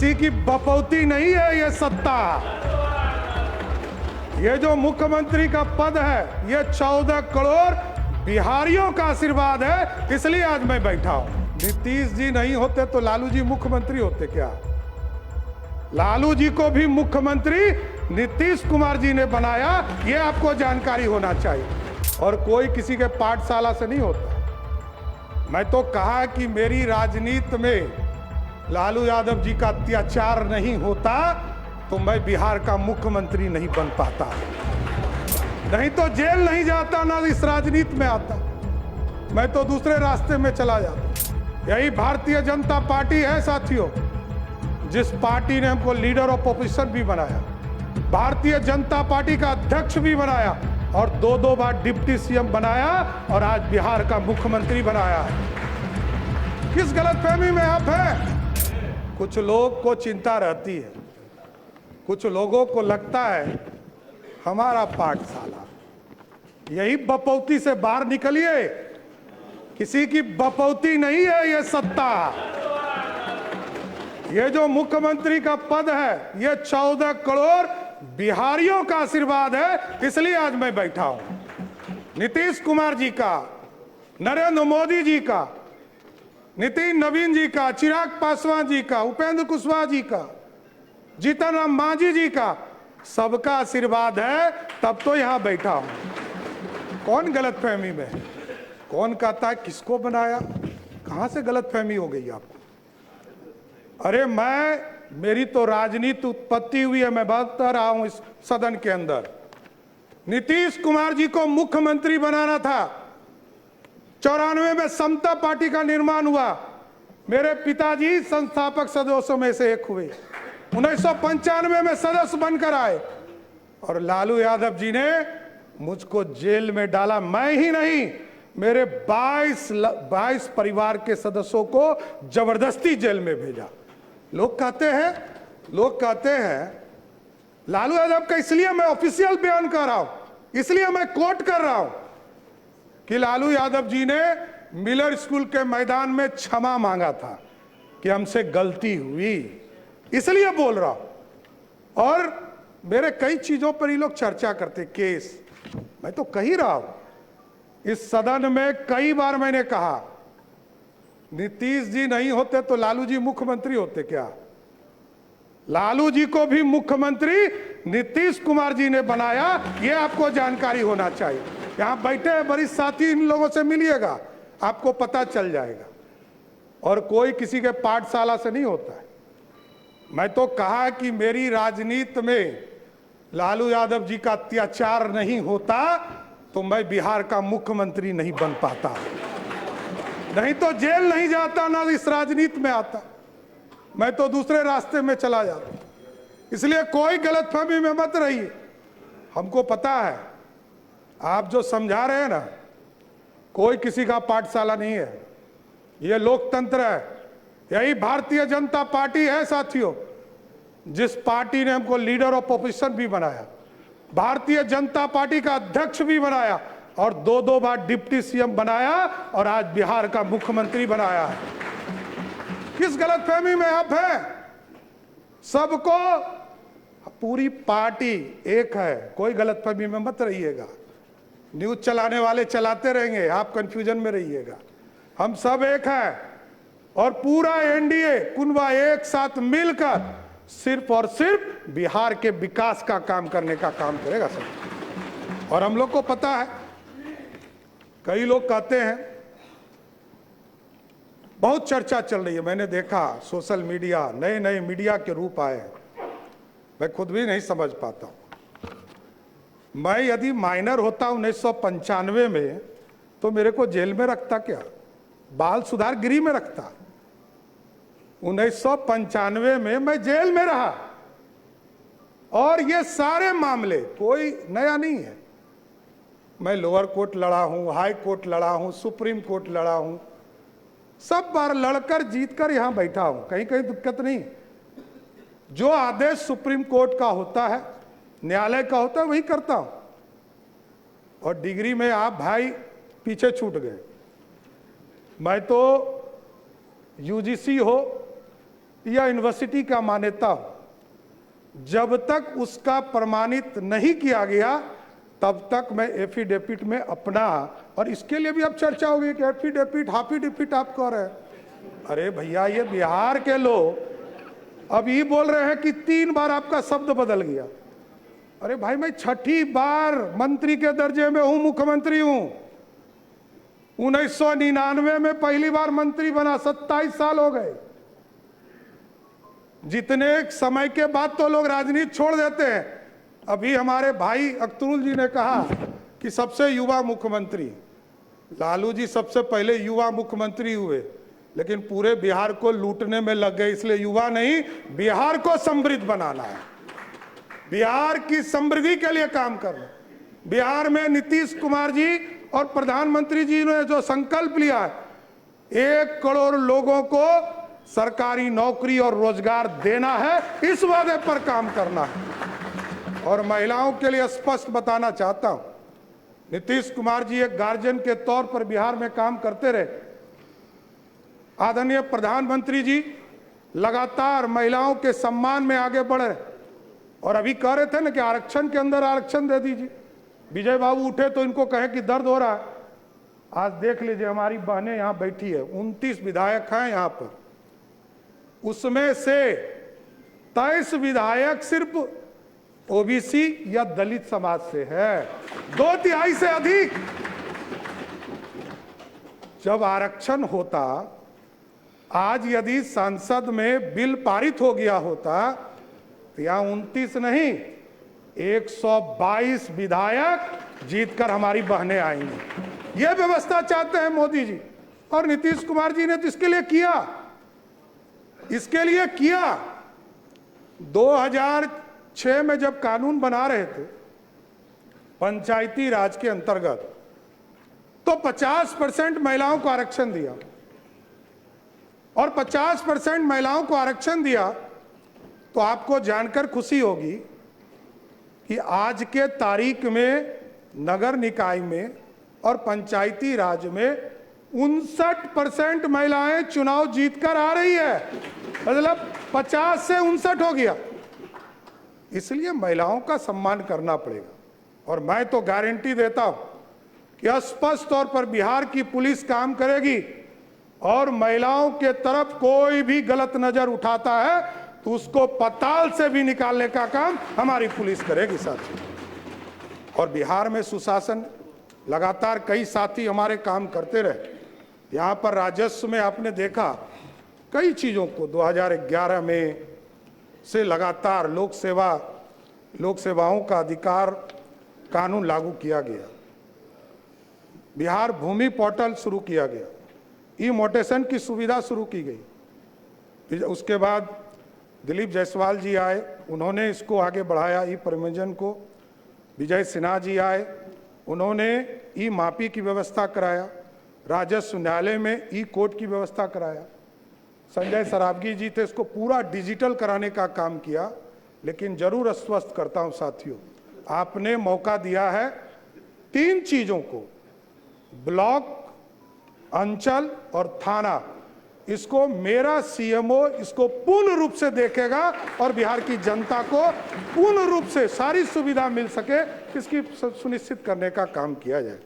किसी की बपौती नहीं है ये सत्ता। ये जो मुख्यमंत्री का पद है ये 14 करोड़ बिहारियों का आशीर्वाद है, इसलिए आज मैं बैठा हूं। नीतीश जी नहीं होते तो लालू जी मुख्यमंत्री होते क्या? लालू जी को भी मुख्यमंत्री नीतीश कुमार जी ने बनाया, ये आपको जानकारी होना चाहिए। और कोई किसी के पाठशाला से नहीं होता। मैं तो कहा कि मेरी राजनीति में लालू यादव जी का अत्याचार नहीं होता तो मैं बिहार का मुख्यमंत्री नहीं बन पाता, नहीं तो जेल नहीं जाता, ना इस राजनीति में आता, मैं तो दूसरे रास्ते में चला जाता। यही भारतीय जनता पार्टी है साथियों, जिस पार्टी ने हमको लीडर ऑफ ऑपोजिशन भी बनाया, भारतीय जनता पार्टी का अध्यक्ष भी बनाया और दो बार डिप्टी सीएम बनाया और आज बिहार का मुख्यमंत्री बनाया है। किस गलतफहमी में आप हैं? कुछ लोग को चिंता रहती है, कुछ लोगों को लगता है हमारा पाठशाला। यही बपौती से बाहर निकलिए, किसी की बपौती नहीं है ये सत्ता। ये जो मुख्यमंत्री का पद है ये 14 करोड़ बिहारियों का आशीर्वाद है, इसलिए आज मैं बैठा हूं। नीतीश कुमार जी का, नरेंद्र मोदी जी का, नितिन नवीन जी का, चिराग पासवान जी का, उपेंद्र कुशवाहा जी का, जीतन राम मांझी जी का, सबका आशीर्वाद है, तब तो यहां बैठा हूं। कौन गलतफहमी में है? कौन कहता है किसको बनाया? कहां से गलतफहमी हो गई आपको? अरे मेरी तो राजनीति उत्पत्ति हुई है, मैं बता रहा हूं इस सदन के अंदर। नीतीश कुमार जी को मुख्यमंत्री बनाना था। 94 में समता पार्टी का निर्माण हुआ, मेरे पिताजी संस्थापक सदस्यों में से एक हुए। 1995 में सदस्य बनकर आए और लालू यादव जी ने मुझको जेल में डाला। मैं ही नहीं, मेरे 22 परिवार के सदस्यों को जबरदस्ती जेल में भेजा। लोग कहते हैं लालू यादव का, इसलिए मैं ऑफिशियल बयान कर रहा हूं, इसलिए मैं कोट कर रहा हूं कि लालू यादव जी ने मिलर स्कूल के मैदान में क्षमा मांगा था कि हमसे गलती हुई, इसलिए बोल रहा हूं। और मेरे कई चीजों पर ये लोग चर्चा करते, केस, मैं तो कह ही रहा हूं इस सदन में कई बार मैंने कहा नीतीश जी नहीं होते तो लालू जी मुख्यमंत्री होते क्या? लालू जी को भी मुख्यमंत्री नीतीश कुमार जी ने बनाया, ये आपको जानकारी होना चाहिए। यहां बैठे हैं वरिष्ठ साथी, इन लोगों से मिलिएगा, आपको पता चल जाएगा। और कोई किसी के पाठशाला से नहीं होता है। मैं तो कहा कि मेरी राजनीति में लालू यादव जी का अत्याचार नहीं होता तो मैं बिहार का मुख्यमंत्री नहीं बन पाता, नहीं तो जेल नहीं जाता, ना इस राजनीति में आता, मैं तो दूसरे रास्ते में चला जाता। इसलिए कोई गलतफहमी में मत रहिए। हमको पता है आप जो समझा रहे हैं ना, कोई किसी का पाठशाला नहीं है, ये लोकतंत्र है। यही भारतीय जनता पार्टी है साथियों, जिस पार्टी ने हमको लीडर ऑफ ऑपोजिशन भी बनाया, भारतीय जनता पार्टी का अध्यक्ष भी बनाया और दो बार डिप्टी सीएम बनाया और आज बिहार का मुख्यमंत्री बनाया है। किस गलतफहमी में आप हैं? सबको, पूरी पार्टी एक है, कोई गलतफहमी में मत रहिएगा। न्यूज चलाने वाले चलाते रहेंगे, आप कंफ्यूजन में रहिएगा। हम सब एक हैं और पूरा एनडीए कुनबा एक साथ मिलकर सिर्फ और सिर्फ बिहार के विकास का काम करने का काम करेगा सब। और हम लोग को पता है, कई लोग कहते हैं, बहुत चर्चा चल रही है, मैंने देखा सोशल मीडिया, नए नए मीडिया के रूप आए हैं, मैं खुद भी नहीं समझ पाता हूं। मैं यदि माइनर होता 1995 में तो मेरे को जेल में रखता क्या? बाल सुधार गृह में रखता। 1995 में मैं जेल में रहा और ये सारे मामले कोई नया नहीं है। मैं लोअर कोर्ट लड़ा हूं, हाई कोर्ट लड़ा हूं, सुप्रीम कोर्ट लड़ा हूं, सब बार लड़कर जीतकर यहां बैठा हूं, कहीं कहीं दिक्कत नहीं। जो आदेश सुप्रीम कोर्ट का होता है, न्यायालय का होता है, वही करता हूं। और डिग्री में आप भाई पीछे छूट गए। मैं तो यूजीसी हो या यूनिवर्सिटी का मान्यता हो, जब तक उसका प्रमाणित नहीं किया गया तब तक मैं एफिडेविट में अपना, और इसके लिए भी अब चर्चा होगी कि एफिडेविट हाफिडेविट आप कह रहे हैं। अरे भैया, ये बिहार के लोग अब ये बोल रहे हैं कि 3 बार आपका शब्द बदल गया। अरे भाई, मैं 6ठी बार मंत्री के दर्जे में हूं, मुख्यमंत्री हूं। 1999 में पहली बार मंत्री बना, 27 साल हो गए। जितने समय के बाद तो लोग राजनीति छोड़ देते हैं। अभी हमारे भाई अख्तरुल जी ने कहा कि सबसे युवा मुख्यमंत्री, लालू जी सबसे पहले युवा मुख्यमंत्री हुए, लेकिन पूरे बिहार को लूटने में लग गए। इसलिए युवा नहीं, बिहार को समृद्ध बनाना है, बिहार की समृद्धि के लिए काम करना। बिहार में नीतीश कुमार जी और प्रधानमंत्री जी ने जो संकल्प लिया है, 1 करोड़ लोगों को सरकारी नौकरी और रोजगार देना है, इस वादे पर काम करना है। और महिलाओं के लिए स्पष्ट बताना चाहता हूं, नीतीश कुमार जी एक गार्जियन के तौर पर बिहार में काम करते रहे। आदरणीय प्रधानमंत्री जी लगातार महिलाओं के सम्मान में आगे बढ़ रहे, और अभी कह रहे थे ना कि आरक्षण के अंदर आरक्षण दे दीजिए। विजय बाबू उठे तो इनको कहे कि दर्द हो रहा है। आज देख लीजिए, हमारी बहनें यहां बैठी है, 29 विधायक हैं यहां पर, उसमें से 23 विधायक सिर्फ ओबीसी या दलित समाज से है, 2/3 से अधिक। जब आरक्षण होता, आज यदि संसद में बिल पारित हो गया होता तो यहां 29 नहीं, 122 विधायक जीतकर हमारी बहनें आएंगी। यह व्यवस्था चाहते हैं मोदी जी, और नीतीश कुमार जी ने तो इसके लिए किया। 2006 में जब कानून बना रहे थे पंचायती राज के अंतर्गत, तो 50% महिलाओं को आरक्षण दिया, और 50% महिलाओं को आरक्षण दिया तो आपको जानकर खुशी होगी कि आज के तारीख में नगर निकाय में और पंचायती राज में 59% महिलाएं चुनाव जीतकर आ रही है। मतलब 50 से 59 हो गया। इसलिए महिलाओं का सम्मान करना पड़ेगा, और मैं तो गारंटी देता हूं कि स्पष्ट तौर पर बिहार की पुलिस काम करेगी, और महिलाओं के तरफ कोई भी गलत नजर उठाता है तो उसको पताल से भी निकालने का काम हमारी पुलिस करेगी साथी। और बिहार में सुशासन, लगातार कई साथी हमारे काम करते रहे। यहाँ पर राजस्व में आपने देखा कई चीज़ों को 2011 में से लगातार लोक सेवाओं का अधिकार कानून लागू किया गया। बिहार भूमि पोर्टल शुरू किया गया, ई मोटेशन की सुविधा शुरू की गई। उसके बाद दिलीप जायसवाल जी आए, उन्होंने इसको आगे बढ़ाया, ई प्रबंधन को। विजय सिन्हा जी आए, उन्होंने ई मापी की व्यवस्था कराया। राजस्व न्यायालय में ई कोर्ट की व्यवस्था कराया। संजय सरावगी जी थे, इसको पूरा डिजिटल कराने का काम किया। लेकिन जरूर आश्वस्त करता हूं साथियों, आपने मौका दिया है 3 चीजों को, ब्लॉक, अंचल और थाना, इसको मेरा सीएमओ इसको पूर्ण रूप से देखेगा और बिहार की जनता को पूर्ण रूप से सारी सुविधा मिल सके, इसकी सुनिश्चित करने का काम किया जाए।